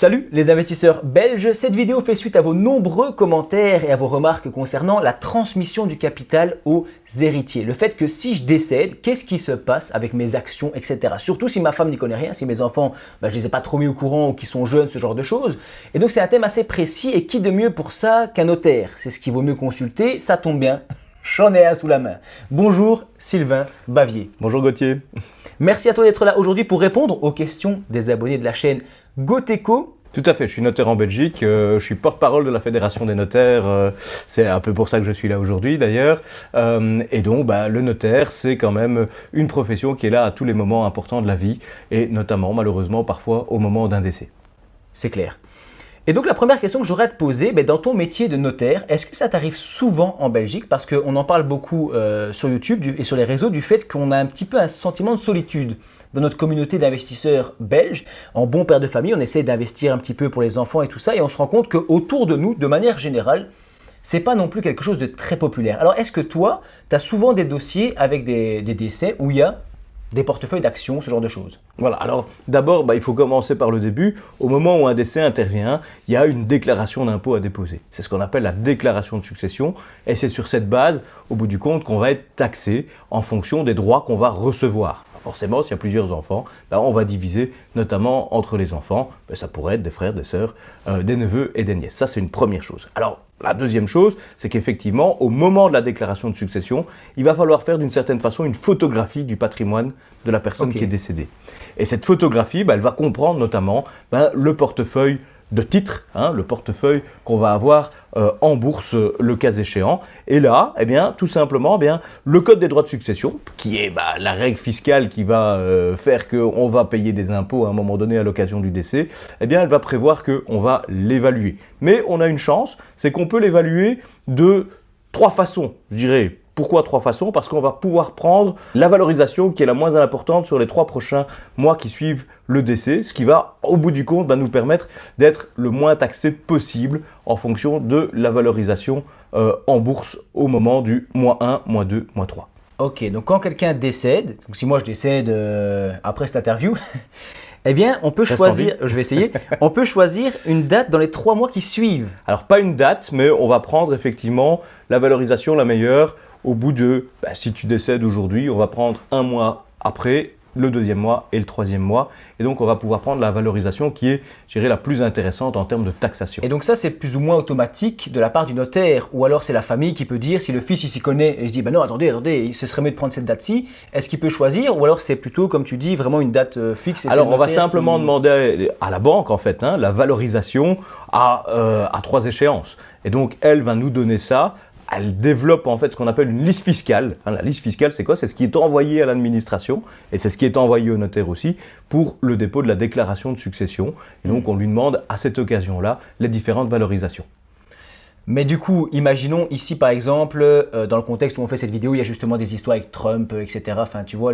Salut les investisseurs belges, cette vidéo fait suite à vos nombreux commentaires et à vos remarques concernant la transmission du capital aux héritiers. Le fait que si je décède, qu'est-ce qui se passe avec mes actions, etc. Surtout si ma femme n'y connaît rien, si mes enfants, je ne les ai pas trop mis au courant ou qui sont jeunes, ce genre de choses. Et donc c'est un thème assez précis et qui de mieux pour ça qu'un notaire? C'est ce qu'il vaut mieux consulter, ça tombe bien. J'en ai un sous la main. Bonjour Sylvain Bavier. Bonjour Gauthier. Merci à toi d'être là aujourd'hui pour répondre aux questions des abonnés de la chaîne Goteco. Tout à fait, je suis notaire en Belgique, je suis porte-parole de la Fédération des notaires, c'est un peu pour ça que je suis là aujourd'hui d'ailleurs. Et donc le notaire, c'est quand même une profession qui est là à tous les moments importants de la vie, et notamment malheureusement parfois au moment d'un décès. C'est clair. Et donc la première question que j'aurais à te poser, dans ton métier de notaire, est-ce que ça t'arrive souvent en Belgique? Parce qu'on en parle beaucoup sur YouTube et sur les réseaux du fait qu'on a un petit peu un sentiment de solitude dans notre communauté d'investisseurs belges. En bon père de famille, on essaie d'investir un petit peu pour les enfants et tout ça, et on se rend compte qu'autour de nous, de manière générale, c'est pas non plus quelque chose de très populaire. Alors est-ce que toi, tu as souvent des dossiers avec des décès où il y a des portefeuilles d'actions, ce genre de choses? Voilà, alors d'abord, il faut commencer par le début. Au moment où un décès intervient, il y a une déclaration d'impôt à déposer. C'est ce qu'on appelle la déclaration de succession, et c'est sur cette base, au bout du compte, qu'on va être taxé en fonction des droits qu'on va recevoir. Forcément, s'il y a plusieurs enfants, on va diviser notamment entre les enfants. Ça pourrait être des frères, des sœurs, des neveux et des nièces. Ça, c'est une première chose. Alors, la deuxième chose, c'est qu'effectivement, au moment de la déclaration de succession, il va falloir faire d'une certaine façon une photographie du patrimoine de la personne qui est décédée. Et cette photographie, elle va comprendre notamment le portefeuille de titres, le portefeuille qu'on va avoir en bourse le cas échéant. Et là, tout simplement, le code des droits de succession, qui est la règle fiscale qui va faire qu'on va payer des impôts à un moment donné à l'occasion du décès, elle va prévoir qu'on va l'évaluer. Mais on a une chance, c'est qu'on peut l'évaluer de trois façons, je dirais. Pourquoi trois façons? Parce qu'on va pouvoir prendre la valorisation qui est la moins importante sur les 3 prochains mois qui suivent le décès, ce qui va, au bout du compte, nous permettre d'être le moins taxé possible en fonction de la valorisation en bourse au moment du mois 1, mois 2, mois 3. Ok, donc quand quelqu'un décède, donc si moi je décède après cette interview, on peut choisir, je vais essayer, on peut choisir une date dans les 3 mois qui suivent. Alors pas une date, mais on va prendre effectivement la valorisation la meilleure au bout de, si tu décèdes aujourd'hui, on va prendre un mois après, le 2e mois et le 3e mois. Et donc, on va pouvoir prendre la valorisation qui est, je dirais, la plus intéressante en termes de taxation. Et donc ça, c'est plus ou moins automatique de la part du notaire. Ou alors, c'est la famille qui peut dire, si le fils, il s'y connaît et il se dit, non, attendez, ce serait mieux de prendre cette date-ci. Est-ce qu'il peut choisir? Ou alors, c'est plutôt, comme tu dis, vraiment une date fixe? Alors, on va simplement demander à la banque, en fait, la valorisation à 3 échéances. Et donc, elle va nous donner ça. Elle développe en fait ce qu'on appelle une liste fiscale. La liste fiscale, c'est quoi? C'est ce qui est envoyé à l'administration et c'est ce qui est envoyé au notaire aussi pour le dépôt de la déclaration de succession. Et donc, on lui demande à cette occasion-là les différentes valorisations. Mais du coup, imaginons ici par exemple, dans le contexte où on fait cette vidéo, il y a justement des histoires avec Trump, etc. Enfin, tu vois,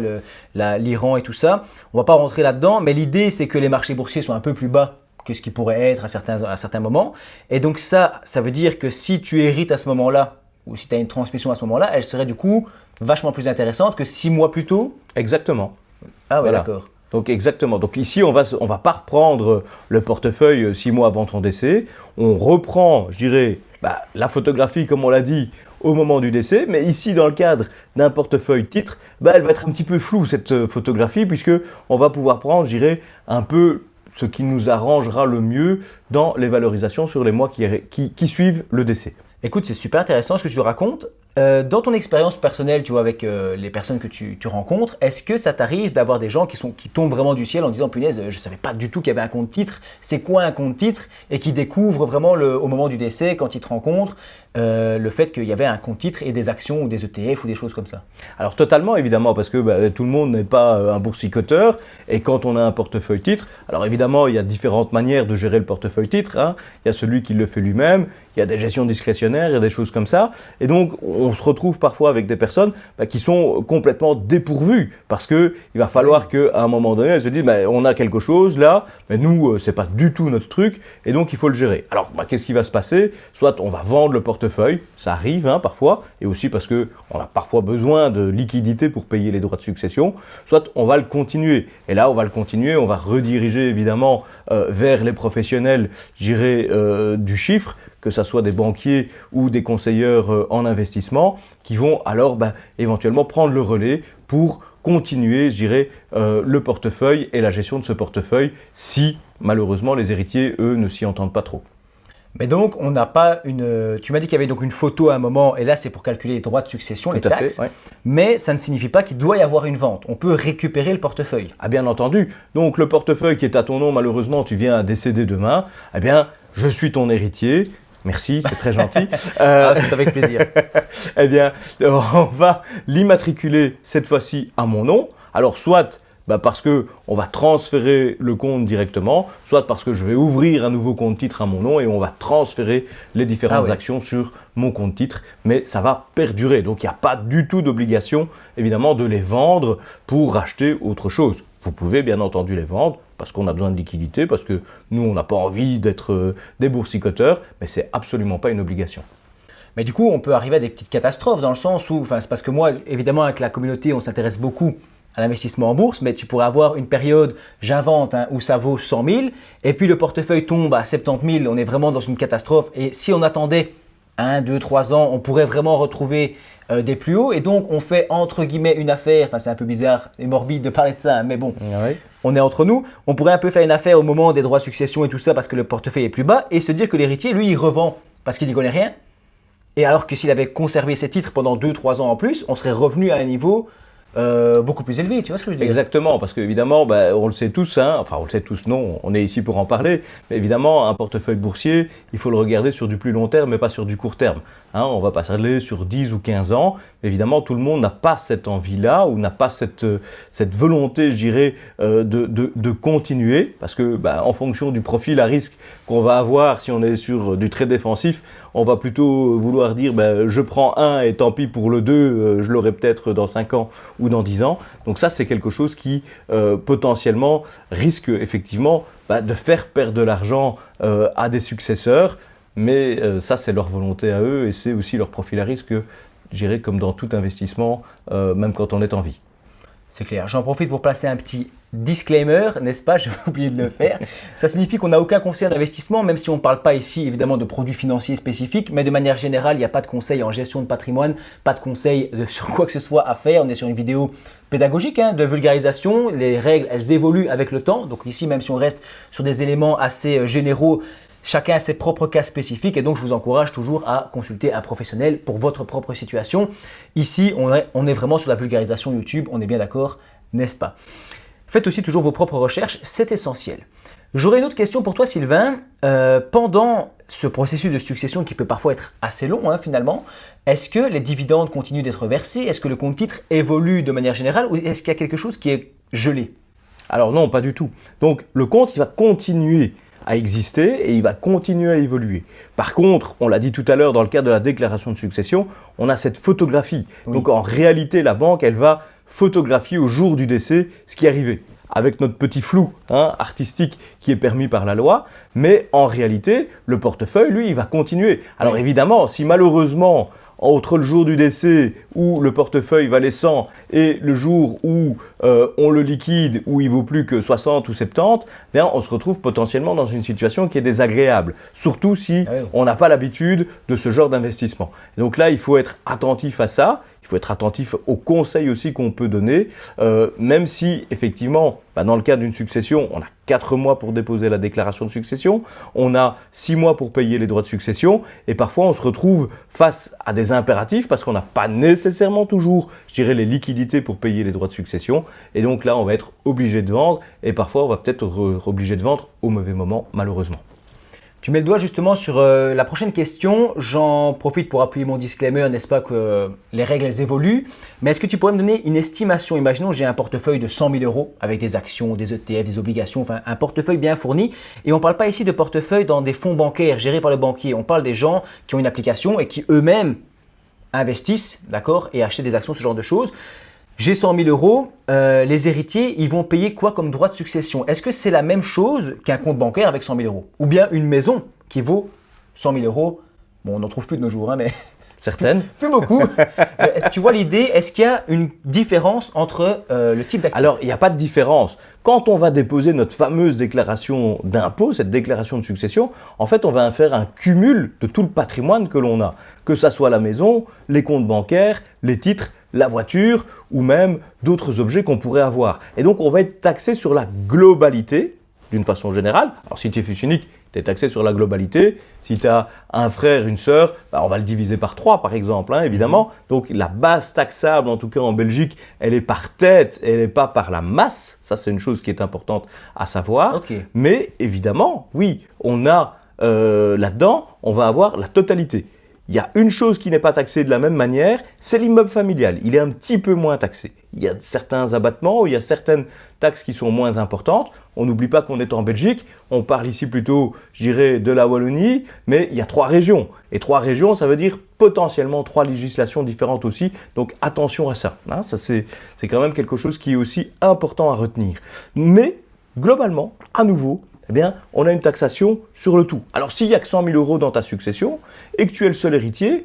l'Iran et tout ça. On ne va pas rentrer là-dedans, mais l'idée, c'est que les marchés boursiers sont un peu plus bas que ce qui pourrait être à certains moments. Et donc ça veut dire que si tu hérites à ce moment-là, ou si tu as une transmission à ce moment-là, elle serait du coup vachement plus intéressante que 6 mois plus tôt. Exactement. Ah ouais, voilà. D'accord. Donc exactement. Donc ici, on va pas reprendre le portefeuille 6 mois avant ton décès. On reprend, je dirais, la photographie, comme on l'a dit, au moment du décès. Mais ici, dans le cadre d'un portefeuille titre, elle va être un petit peu floue, cette photographie, puisque on va pouvoir prendre, je dirais, un peu ce qui nous arrangera le mieux dans les valorisations sur les mois qui suivent le décès. Écoute, c'est super intéressant ce que tu racontes. Dans ton expérience personnelle, tu vois, avec les personnes que tu rencontres, est-ce que ça t'arrive d'avoir des gens qui tombent vraiment du ciel en disant « Punaise, je ne savais pas du tout qu'il y avait un compte titre, c'est quoi un compte titre ?» et qui découvrent vraiment au moment du décès, quand ils te rencontrent, le fait qu'il y avait un compte titre et des actions ou des ETF ou des choses comme ça? Alors totalement évidemment, parce que tout le monde n'est pas un boursicoteur, et quand on a un portefeuille titre, alors évidemment il y a différentes manières de gérer le portefeuille titre, il y a celui qui le fait lui-même, il y a des gestions discrétionnaires, il y a des choses comme ça, et donc on on se retrouve parfois avec des personnes qui sont complètement dépourvues parce qu'il va falloir qu'à un moment donné, elles se disent on a quelque chose là, mais nous, c'est pas du tout notre truc et donc il faut le gérer. Alors, qu'est-ce qui va se passer? Soit on va vendre le portefeuille, ça arrive parfois, et aussi parce qu'on a parfois besoin de liquidité pour payer les droits de succession, soit on va le continuer. Et là, on va le continuer, on va rediriger évidemment vers les professionnels, je dirais, du chiffre, que ce soit des banquiers ou des conseilleurs en investissement, qui vont alors éventuellement prendre le relais pour continuer, je dirais, le portefeuille et la gestion de ce portefeuille si malheureusement les héritiers, eux, ne s'y entendent pas trop. Mais donc, on n'a pas une... Tu m'as dit qu'il y avait donc une photo à un moment, et là, c'est pour calculer les droits de succession, les taxes. Ouais. Mais ça ne signifie pas qu'il doit y avoir une vente. On peut récupérer le portefeuille. Ah, bien entendu. Donc, le portefeuille qui est à ton nom, malheureusement, tu viens à décéder demain. Eh bien, je suis ton héritier. Merci, c'est très gentil. C'est avec plaisir. Eh bien, on va l'immatriculer cette fois-ci à mon nom. Alors, soit parce qu'on va transférer le compte directement, soit parce que je vais ouvrir un nouveau compte titre à mon nom et on va transférer les différentes actions sur mon compte titre, mais ça va perdurer. Donc, il n'y a pas du tout d'obligation, évidemment, de les vendre pour racheter autre chose. Vous pouvez bien entendu les vendre parce qu'on a besoin de liquidité, parce que nous, on n'a pas envie d'être des boursicoteurs, mais ce n'est absolument pas une obligation. Mais du coup, on peut arriver à des petites catastrophes dans le sens où, c'est parce que moi, évidemment, avec la communauté, on s'intéresse beaucoup à l'investissement en bourse, mais tu pourrais avoir une période, j'invente, où ça vaut 100 000, et puis le portefeuille tombe à 70 000, on est vraiment dans une catastrophe. Et si on attendait 1, 2, 3 ans, on pourrait vraiment retrouver des plus hauts. Et donc, on fait entre guillemets une affaire, c'est un peu bizarre et morbide de parler de ça, mais bon, on est entre nous. On pourrait un peu faire une affaire au moment des droits de succession et tout ça parce que le portefeuille est plus bas et se dire que l'héritier, lui, il revend parce qu'il n'y connaît rien. Et alors que s'il avait conservé ses titres pendant 2-3 ans en plus, on serait revenu à un niveau beaucoup plus élevé, tu vois ce que je veux dire? Exactement, parce qu'évidemment, on le sait tous, enfin on le sait tous, non, on est ici pour en parler, mais évidemment, un portefeuille boursier, il faut le regarder sur du plus long terme, mais pas sur du court terme. On va pas s'aller sur 10 ou 15 ans, mais évidemment, tout le monde n'a pas cette envie-là, ou n'a pas cette volonté, je dirais, de continuer, parce que en fonction du profil à risque qu'on va avoir, si on est sur du très défensif, on va plutôt vouloir dire, je prends un et tant pis pour le 2, je l'aurai peut-être dans 5 ans ou dans 10 ans. Donc ça, c'est quelque chose qui potentiellement risque effectivement de faire perdre de l'argent à des successeurs, mais ça, c'est leur volonté à eux et c'est aussi leur profil à risque, je dirais, comme dans tout investissement, même quand on est en vie. C'est clair. J'en profite pour placer un petit disclaimer, n'est-ce pas? J'ai oublié de le faire. Ça signifie qu'on n'a aucun conseil d'investissement, même si on ne parle pas ici évidemment de produits financiers spécifiques, mais de manière générale, il n'y a pas de conseil en gestion de patrimoine, pas de conseil sur quoi que ce soit à faire. On est sur une vidéo pédagogique, de vulgarisation. Les règles, elles évoluent avec le temps. Donc ici, même si on reste sur des éléments assez généraux, chacun a ses propres cas spécifiques et donc je vous encourage toujours à consulter un professionnel pour votre propre situation. Ici, on est vraiment sur la vulgarisation YouTube, on est bien d'accord, n'est-ce pas? Faites aussi toujours vos propres recherches, c'est essentiel. J'aurais une autre question pour toi, Sylvain. Pendant ce processus de succession qui peut parfois être assez long finalement, est-ce que les dividendes continuent d'être versés? Est-ce que le compte titre évolue de manière générale ou est-ce qu'il y a quelque chose qui est gelé? Alors non, pas du tout. Donc le compte, il va continuer à exister et il va continuer à évoluer. Par contre, on l'a dit tout à l'heure dans le cadre de la déclaration de succession, on a cette photographie. Oui. Donc en réalité, la banque, elle va photographier au jour du décès ce qui est arrivé, avec notre petit flou artistique qui est permis par la loi, mais en réalité, le portefeuille, lui, il va continuer. Alors évidemment, si malheureusement, entre le jour du décès où le portefeuille valait 100 et le jour où on le liquide, où il vaut plus que 60 ou 70, on se retrouve potentiellement dans une situation qui est désagréable, surtout si on n'a pas l'habitude de ce genre d'investissement. Et donc là, il faut être attentif à ça. Il faut être attentif aux conseils aussi qu'on peut donner, même si effectivement, dans le cas d'une succession, on a 4 mois pour déposer la déclaration de succession, on a 6 mois pour payer les droits de succession, et parfois on se retrouve face à des impératifs parce qu'on n'a pas nécessairement toujours, je dirais, les liquidités pour payer les droits de succession, et donc là on va être obligé de vendre, et parfois on va peut-être être obligé de vendre au mauvais moment, malheureusement. Tu mets le doigt justement sur la prochaine question. J'en profite pour appuyer mon disclaimer, n'est-ce pas, que les règles elles évoluent. Mais est-ce que tu pourrais me donner une estimation? Imaginons j'ai un portefeuille de 100 000 € avec des actions, des ETF, des obligations, enfin un portefeuille bien fourni. Et on ne parle pas ici de portefeuille dans des fonds bancaires gérés par le banquier. On parle des gens qui ont une application et qui eux-mêmes investissent, d'accord, et achètent des actions, ce genre de choses. J'ai 100 000 euros, les héritiers, ils vont payer quoi comme droit de succession? Est-ce que c'est la même chose qu'un compte bancaire avec 100 000 euros? Ou bien une maison qui vaut 100 000 euros? Bon, on n'en trouve plus de nos jours, hein, mais Certaines. plus beaucoup. Tu vois l'idée, est-ce qu'il y a une différence entre le type d'actif? Alors, il n'y a pas de différence. Quand on va déposer notre fameuse déclaration d'impôt, cette déclaration de succession, en fait, on va faire un cumul de tout le patrimoine que l'on a. Que ça soit la maison, les comptes bancaires, les titres, la voiture ou même d'autres objets qu'on pourrait avoir. Et donc, on va être taxé sur la globalité, d'une façon générale. Alors, si tu es fils unique, tu es taxé sur la globalité. Si tu as un frère, une sœur, on va le diviser par 3 par exemple, hein, évidemment. Donc la base taxable, en tout cas en Belgique, elle est par tête, elle n'est pas par la masse. Ça, c'est une chose qui est importante à savoir. Okay. Mais évidemment, oui, on a là-dedans, on va avoir la totalité. Il y a une chose qui n'est pas taxée de la même manière, c'est l'immeuble familial. Il est un petit peu moins taxé. Il y a certains abattements, il y a certaines taxes qui sont moins importantes. On n'oublie pas qu'on est en Belgique, on parle ici plutôt, je dirais, de la Wallonie, mais il y a 3 régions. Et 3 régions, ça veut dire potentiellement 3 législations différentes aussi. Donc attention à ça. Hein, ça c'est quand même quelque chose qui est aussi important à retenir. Mais globalement, à nouveau, eh bien, on a une taxation sur le tout. Alors, s'il n'y a que 100 000 euros dans ta succession et que tu es le seul héritier,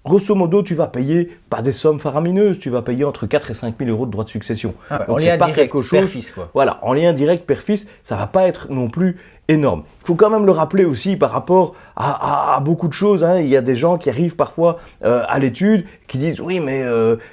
grosso modo, tu vas payer pas des sommes faramineuses, tu vas payer entre 4 et 5 000 euros de droits de succession. Donc, en lien direct, père-fils, quoi. Voilà, en lien direct, père-fils, ça ne va pas être non plus énorme. Il faut quand même le rappeler aussi par rapport à beaucoup de choses. Hein. Il y a des gens qui arrivent parfois à l'étude, qui disent « Oui, mais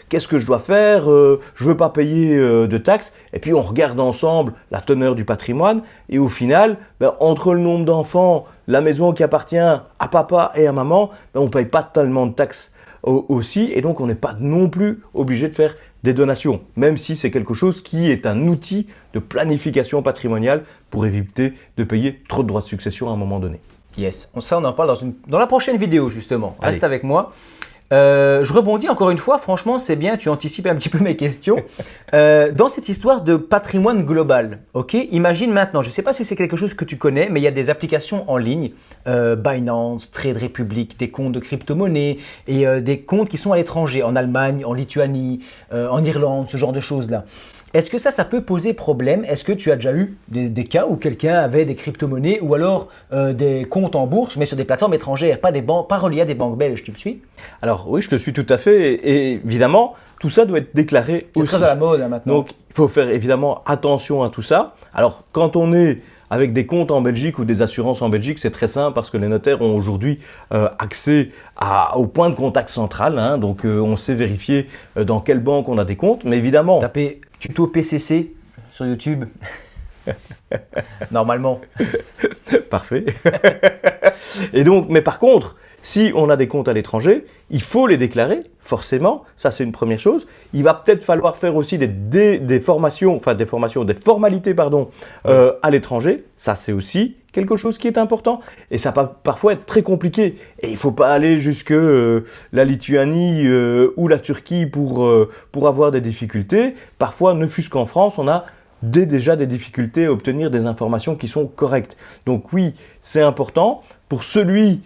qu'est-ce que je dois faire? Je ne veux pas payer de taxes. » Et puis on regarde ensemble la teneur du patrimoine et au final, entre le nombre d'enfants, la maison qui appartient à papa et à maman, on ne paye pas tellement de taxes aussi et donc on n'est pas non plus obligé de faire des donations, même si c'est quelque chose qui est un outil de planification patrimoniale pour éviter de payer trop de droits de succession à un moment donné. Yes, ça on en parle dans la prochaine vidéo justement. Allez. Reste avec moi. Je rebondis encore une fois, franchement c'est bien, tu anticipes un petit peu mes questions. Dans cette histoire de patrimoine global, ok, imagine maintenant, je ne sais pas si c'est quelque chose que tu connais, mais il y a des applications en ligne, Binance, Trade Republic, des comptes de crypto-monnaies et des comptes qui sont à l'étranger, en Allemagne, en Lituanie, en Irlande, ce genre de choses-là. Est-ce que ça peut poser problème? Est-ce que tu as déjà eu des cas où quelqu'un avait des crypto-monnaies ou alors des comptes en bourse, mais sur des plateformes étrangères, pas reliées à des banques belges, tu me suis? Alors oui, je te suis tout à fait. Et évidemment, tout ça doit être déclaré aussi. C'est très à la mode hein, maintenant. Donc, il faut faire évidemment attention à tout ça. Alors, quand on est avec des comptes en Belgique ou des assurances en Belgique, c'est très simple parce que les notaires ont aujourd'hui accès au point de contact central. Hein, donc, on sait vérifier dans quelle banque on a des comptes. Mais évidemment… Tapez tuto PCC sur YouTube. Normalement. Parfait. Et donc, mais par contre, si on a des comptes à l'étranger, il faut les déclarer, forcément. Ça, c'est une première chose. Il va peut-être falloir faire aussi des formalités, à l'étranger. Ça, c'est aussi quelque chose qui est important. Et ça peut parfois être très compliqué. Et il ne faut pas aller jusque la Lituanie ou la Turquie pour avoir des difficultés. Parfois, ne fût-ce qu'en France, on a déjà des difficultés à obtenir des informations qui sont correctes. Donc oui, c'est important. Pour celui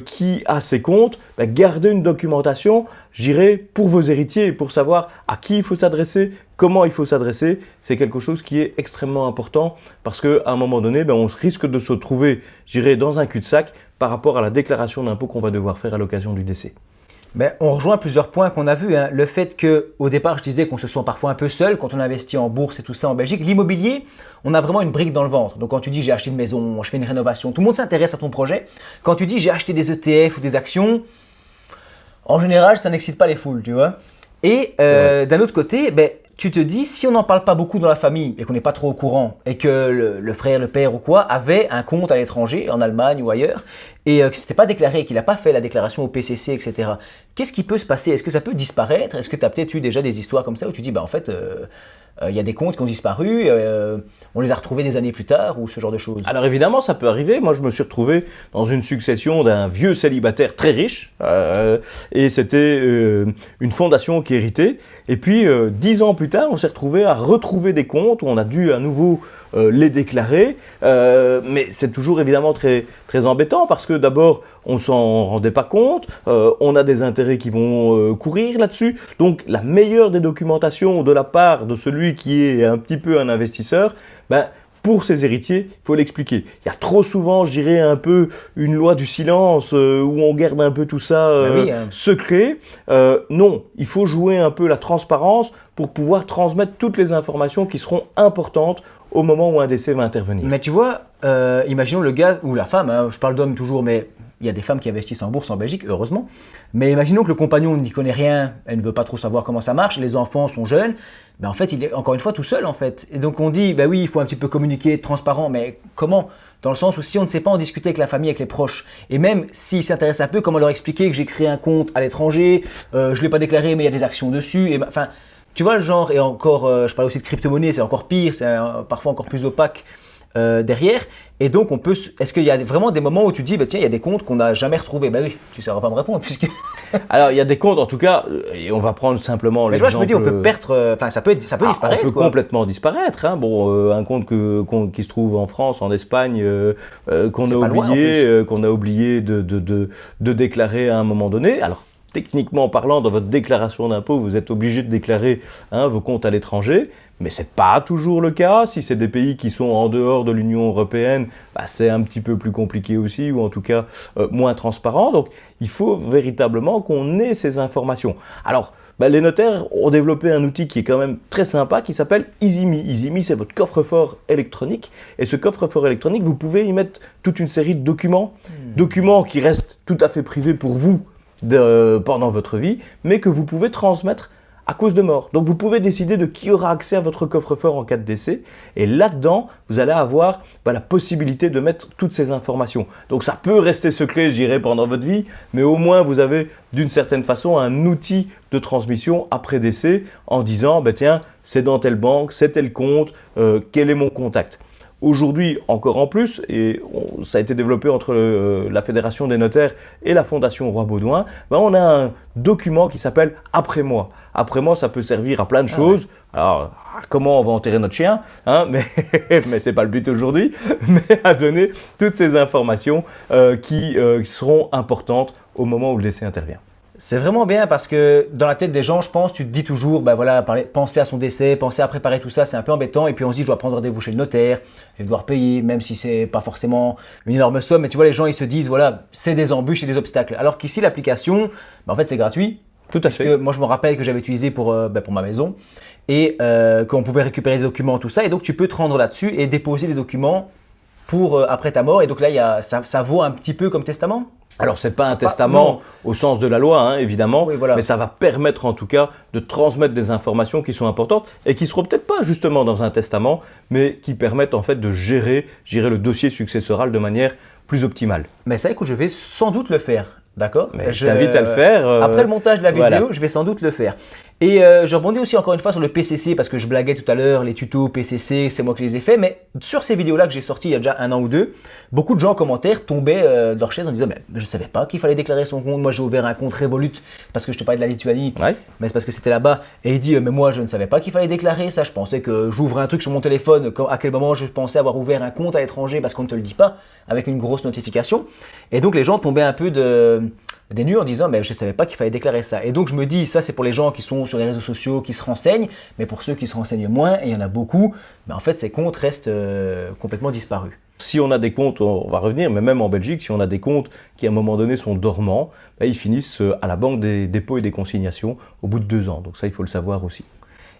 qui a ses comptes, gardez une documentation, j'irai pour vos héritiers, pour savoir à qui il faut s'adresser, comment il faut s'adresser. C'est quelque chose qui est extrêmement important parce qu'à un moment donné, on risque de se trouver, j'irai dans un cul-de-sac par rapport à la déclaration d'impôt qu'on va devoir faire à l'occasion du décès. On rejoint plusieurs points qu'on a vus. Hein. Le fait qu'au départ, je disais qu'on se sent parfois un peu seul quand on investit en bourse et tout ça en Belgique. L'immobilier, on a vraiment une brique dans le ventre. Donc quand tu dis j'ai acheté une maison, je fais une rénovation, tout le monde s'intéresse à ton projet. Quand tu dis j'ai acheté des ETF ou des actions, en général, ça n'excite pas les foules, tu vois. Et d'un autre côté, tu te dis, si on n'en parle pas beaucoup dans la famille et qu'on n'est pas trop au courant et que le frère, le père ou quoi avait un compte à l'étranger, en Allemagne ou ailleurs, et que ce n'était pas déclaré, qu'il n'a pas fait la déclaration au PCC, etc., qu'est-ce qui peut se passer? Est-ce que ça peut disparaître? Est-ce que tu as peut-être eu déjà des histoires comme ça où tu dis, en fait, il y a des comptes qui ont disparu, on les a retrouvés des années plus tard ou ce genre de choses? Alors évidemment, ça peut arriver. Moi, je me suis retrouvé dans une succession d'un vieux célibataire très riche et c'était une fondation qui héritait. Et puis, 10 ans plus tard, on s'est retrouvé à retrouver des comptes où on a dû à nouveau les déclarer, mais c'est toujours évidemment très, très embêtant parce que d'abord, on s'en rendait pas compte, on a des intérêts qui vont courir là-dessus. Donc la meilleure des documentations de la part de celui qui est un petit peu un investisseur, pour ses héritiers, il faut l'expliquer. Il y a trop souvent, je dirais, un peu une loi du silence où on garde un peu tout ça secret. Non, il faut jouer un peu la transparence pour pouvoir transmettre toutes les informations qui seront importantes au moment où un décès va intervenir. Mais tu vois, imaginons le gars ou la femme, hein, je parle d'homme toujours, mais il y a des femmes qui investissent en bourse en Belgique, heureusement. Mais imaginons que le compagnon n'y connaît rien, elle ne veut pas trop savoir comment ça marche, les enfants sont jeunes. En fait, il est encore une fois tout seul en fait. Et donc on dit, oui, il faut un petit peu communiquer, être transparent, mais comment? Dans le sens où si on ne sait pas en discuter avec la famille, avec les proches, et même s'ils s'intéressent un peu, comment leur expliquer que j'ai créé un compte à l'étranger, je ne l'ai pas déclaré, mais il y a des actions dessus, et enfin, tu vois le genre, et encore, je parlais aussi de crypto-monnaie, c'est encore pire, c'est parfois encore plus opaque derrière. Et donc, est-ce qu'il y a vraiment des moments où tu te dis, tiens, il y a des comptes qu'on n'a jamais retrouvés? Oui, tu ne sauras pas me répondre, puisque… Alors, il y a des comptes, en tout cas, et on va prendre simplement l'exemple… Mais je me dis, on peut perdre, ça peut disparaître. On peut complètement disparaître. Hein. Bon, un compte qui se trouve en France, en Espagne, qu'on a oublié de déclarer à un moment donné. Alors, techniquement parlant, dans votre déclaration d'impôt, vous êtes obligé de déclarer vos comptes à l'étranger, mais ce n'est pas toujours le cas. Si c'est des pays qui sont en dehors de l'Union européenne, c'est un petit peu plus compliqué aussi, ou en tout cas moins transparent. Donc, il faut véritablement qu'on ait ces informations. Alors, les notaires ont développé un outil qui est quand même très sympa, qui s'appelle EasyMe. EasyMe, c'est votre coffre-fort électronique. Et ce coffre-fort électronique, vous pouvez y mettre toute une série de documents. Documents qui restent tout à fait privés pour vous, pendant votre vie, mais que vous pouvez transmettre à cause de mort. Donc vous pouvez décider de qui aura accès à votre coffre-fort en cas de décès, et là-dedans, vous allez avoir la possibilité de mettre toutes ces informations. Donc ça peut rester secret, je dirais, pendant votre vie, mais au moins vous avez d'une certaine façon un outil de transmission après décès en disant, tiens, c'est dans telle banque, c'est tel compte, quel est mon contact. Aujourd'hui, encore en plus, et ça a été développé entre la Fédération des notaires et la Fondation Roi Baudouin, on a un document qui s'appelle « Après moi ». Après moi, ça peut servir à plein de choses. Alors, comment on va enterrer notre chien, mais ce n'est pas le but aujourd'hui, mais à donner toutes ces informations qui seront importantes au moment où le décès intervient. C'est vraiment bien parce que dans la tête des gens, je pense, tu te dis toujours, penser à son décès, penser à préparer tout ça, c'est un peu embêtant. Et puis on se dit, je dois prendre rendez-vous chez le notaire, je vais devoir payer, même si c'est pas forcément une énorme somme. Mais tu vois, les gens, ils se disent, c'est des embûches et des obstacles. Alors qu'ici, l'application, en fait, c'est gratuit. Tout à fait. Parce que moi, je me rappelle que j'avais utilisé pour ma maison et qu'on pouvait récupérer des documents, tout ça. Et donc, tu peux te rendre là-dessus et déposer des documents pour après ta mort. Et donc là, ça vaut un petit peu comme testament. Alors, ce n'est pas un testament au sens de la loi, évidemment, mais ça va permettre en tout cas de transmettre des informations qui sont importantes et qui ne seront peut-être pas justement dans un testament, mais qui permettent en fait de gérer le dossier successoral de manière plus optimale. Mais ça, écoute, je vais sans doute le faire. D'accord. Je t'invite à le faire. Après le montage de la vidéo, je vais sans doute le faire. Et je rebondis aussi encore une fois sur le PCC parce que je blaguais tout à l'heure, les tutos PCC, c'est moi qui les ai faits. Mais sur ces vidéos-là que j'ai sorties il y a déjà 1 an ou 2, beaucoup de gens en commentaire tombaient de leur chaise en disant mais je ne savais pas qu'il fallait déclarer son compte. Moi, j'ai ouvert un compte Revolut parce que je te parlais de la Lituanie, mais c'est parce que c'était là-bas. Et il dit mais moi, je ne savais pas qu'il fallait déclarer ça. Je pensais que j'ouvrais un truc sur mon téléphone. À quel moment je pensais avoir ouvert un compte à l'étranger parce qu'on ne te le dit pas avec une grosse notification. Et donc les gens tombaient un peu des nues en disant mais je ne savais pas qu'il fallait déclarer ça. Et donc je me dis ça c'est pour les gens qui sont sur les réseaux sociaux, qui se renseignent, mais pour ceux qui se renseignent moins, et il y en a beaucoup, en fait ces comptes restent complètement disparus. Si on a des comptes, on va revenir, mais même en Belgique, si on a des comptes qui à un moment donné sont dormants, ils finissent à la banque des dépôts et des consignations au bout de 2 ans. Donc ça il faut le savoir aussi.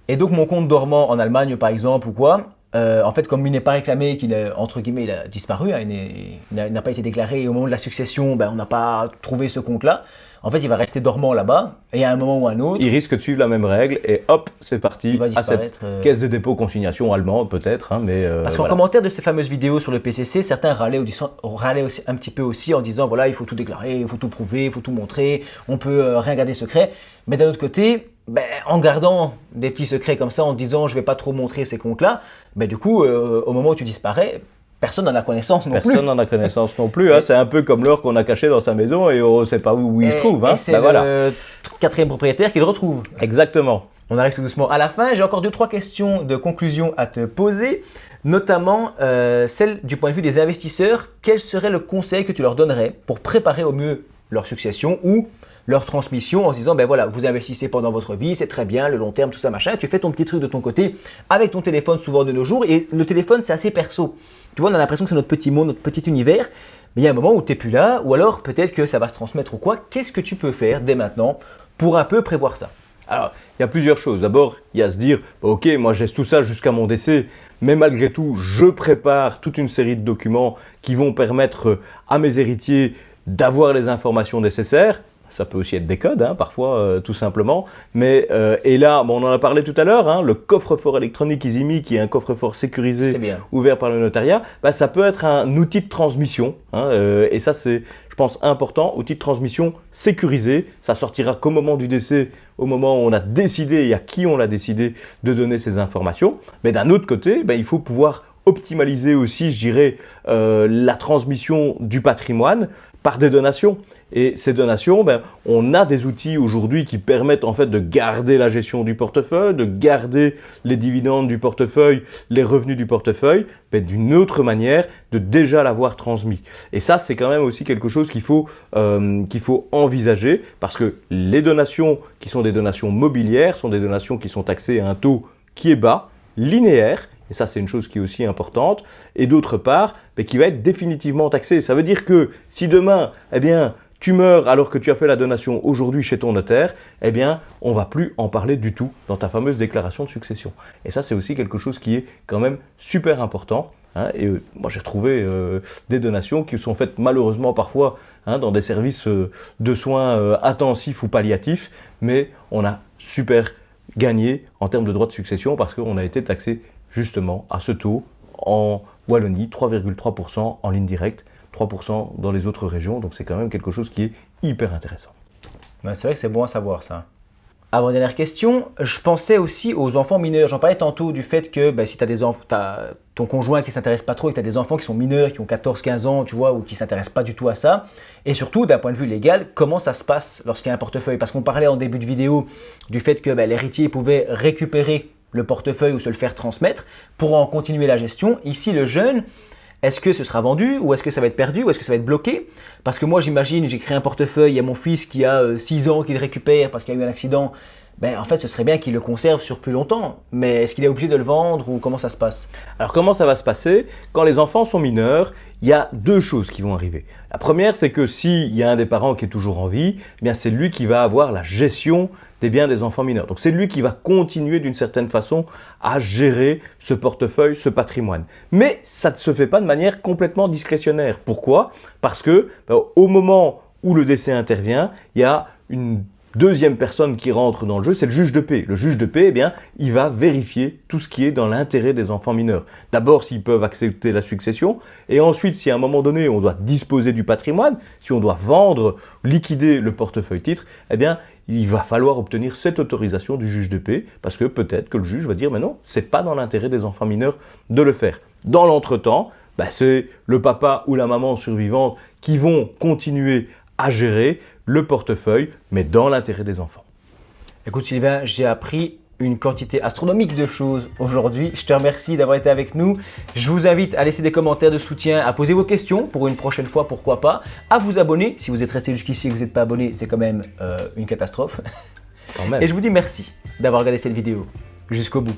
Et donc mon compte dormant en Allemagne par exemple ou quoi, en fait, comme il n'est pas réclamé, entre guillemets, il a disparu, il n'a pas été déclaré, et au moment de la succession, on n'a pas trouvé ce compte-là. En fait, il va rester dormant là-bas, et à un moment ou à un autre… Il risque de suivre la même règle, et hop, c'est parti à cette caisse de dépôt consignation allemande peut-être. Parce qu'en commentaire de ces fameuses vidéos sur le PCC, certains râlaient aussi, un petit peu aussi en disant, voilà, il faut tout déclarer, il faut tout prouver, il faut tout montrer, on peut rien garder secret. Mais d'un autre côté… en gardant des petits secrets comme ça, en disant je ne vais pas trop montrer ces comptes-là, du coup, au moment où tu disparais, personne n'en a connaissance non plus. Personne n'en a connaissance non plus. C'est un peu comme l'or qu'on a caché dans sa maison et on ne sait pas où il se trouve. Et c'est le 4e propriétaire qui le retrouve. Exactement. On arrive tout doucement à la fin. J'ai encore 2-3 questions de conclusion à te poser. notamment celle du point de vue des investisseurs. Quel serait le conseil que tu leur donnerais pour préparer au mieux leur succession ou leur transmission en se disant, ben voilà, vous investissez pendant votre vie, c'est très bien, le long terme, tout ça, machin, tu fais ton petit truc de ton côté avec ton téléphone souvent de nos jours, et le téléphone, c'est assez perso. Tu vois, on a l'impression que c'est notre petit monde, notre petit univers, mais il y a un moment où tu n'es plus là, ou alors peut-être que ça va se transmettre ou quoi. Qu'est-ce que tu peux faire dès maintenant pour un peu prévoir ça? Alors, il y a plusieurs choses. D'abord, il y a à se dire, ok, moi je laisse tout ça jusqu'à mon décès, mais malgré tout, je prépare toute une série de documents qui vont permettre à mes héritiers d'avoir les informations nécessaires. Ça peut aussi être des codes, hein, parfois, tout simplement. Mais, et là, bon, on en a parlé tout à l'heure, hein, le coffre-fort électronique EasyMe, qui est un coffre-fort sécurisé, ouvert par le notariat, bah, ça peut être un outil de transmission. Hein, et ça, c'est, je pense, important. Outil de transmission sécurisé. Ça sortira qu'au moment du décès, au moment où on a décidé et à qui on l'a décidé de donner ces informations. Mais d'un autre côté, bah, il faut pouvoir optimaliser aussi, je dirais, la transmission du patrimoine par des donations. Et ces donations, ben, on a des outils aujourd'hui qui permettent en fait de garder la gestion du portefeuille, de garder les dividendes du portefeuille, les revenus du portefeuille, mais d'une autre manière, de déjà l'avoir transmis. Et ça, c'est quand même aussi quelque chose qu'il faut envisager, parce que les donations qui sont des donations mobilières sont des donations qui sont taxées à un taux qui est bas, linéaire. Et ça, c'est une chose qui est aussi importante. Et d'autre part, mais qui va être définitivement taxé. Ça veut dire que si demain, eh bien, tu meurs alors que tu as fait la donation aujourd'hui chez ton notaire, eh bien, on ne va plus en parler du tout dans ta fameuse déclaration de succession. Et ça, c'est aussi quelque chose qui est quand même super important. Hein. Et moi, j'ai retrouvé des donations qui sont faites malheureusement parfois hein, dans des services de soins intensifs ou palliatifs, mais on a super gagné en termes de droits de succession parce qu'on a été taxé justement à ce taux en Wallonie, 3,3% en ligne directe, 3% dans les autres régions, donc c'est quand même quelque chose qui est hyper intéressant. Ben, c'est vrai que c'est bon à savoir ça. Avant-dernière question, je pensais aussi aux enfants mineurs. J'en parlais tantôt du fait que ben, si tu as des enfants, ton conjoint qui ne s'intéresse pas trop et que tu as des enfants qui sont mineurs, qui ont 14-15 ans, tu vois, ou qui ne s'intéressent pas du tout à ça. Et surtout, d'un point de vue légal, comment ça se passe lorsqu'il y a un portefeuille? Parce qu'on parlait en début de vidéo du fait que ben, l'héritier pouvait récupérer le portefeuille ou se le faire transmettre pour en continuer la gestion. Ici, le jeune, est-ce que ce sera vendu ou est-ce que ça va être perdu ou est-ce que ça va être bloqué? Parce que moi, j'imagine, j'ai créé un portefeuille, il y a mon fils qui a 6 ans qui le récupère parce qu'il y a eu un accident. Ben, en fait, ce serait bien qu'il le conserve sur plus longtemps. Mais est-ce qu'il est obligé de le vendre ou comment ça se passe? Alors, comment ça va se passer? Quand les enfants sont mineurs, il y a deux choses qui vont arriver. La première, c'est que s'il y a un des parents qui est toujours en vie, eh bien, c'est lui qui va avoir la gestion des biens des enfants mineurs. Donc, c'est lui qui va continuer d'une certaine façon à gérer ce portefeuille, ce patrimoine. Mais ça ne se fait pas de manière complètement discrétionnaire. Pourquoi? Parce que au moment où le décès intervient, il y a une deuxième personne qui rentre dans le jeu, c'est le juge de paix. Le juge de paix, eh bien, il va vérifier tout ce qui est dans l'intérêt des enfants mineurs. D'abord, s'ils peuvent accepter la succession, et ensuite, si à un moment donné, on doit disposer du patrimoine, si on doit vendre, liquider le portefeuille titre, eh bien, il va falloir obtenir cette autorisation du juge de paix, parce que peut-être que le juge va dire, mais non, c'est pas dans l'intérêt des enfants mineurs de le faire. Dans l'entretemps, c'est le papa ou la maman survivante qui vont continuer à gérer le portefeuille, mais dans l'intérêt des enfants. Écoute Sylvain, j'ai appris une quantité astronomique de choses aujourd'hui. Je te remercie d'avoir été avec nous. Je vous invite à laisser des commentaires de soutien, à poser vos questions pour une prochaine fois, pourquoi pas, à vous abonner. Si vous êtes resté jusqu'ici et que vous n'êtes pas abonné, c'est quand même une catastrophe. Quand même. Et je vous dis merci d'avoir regardé cette vidéo jusqu'au bout.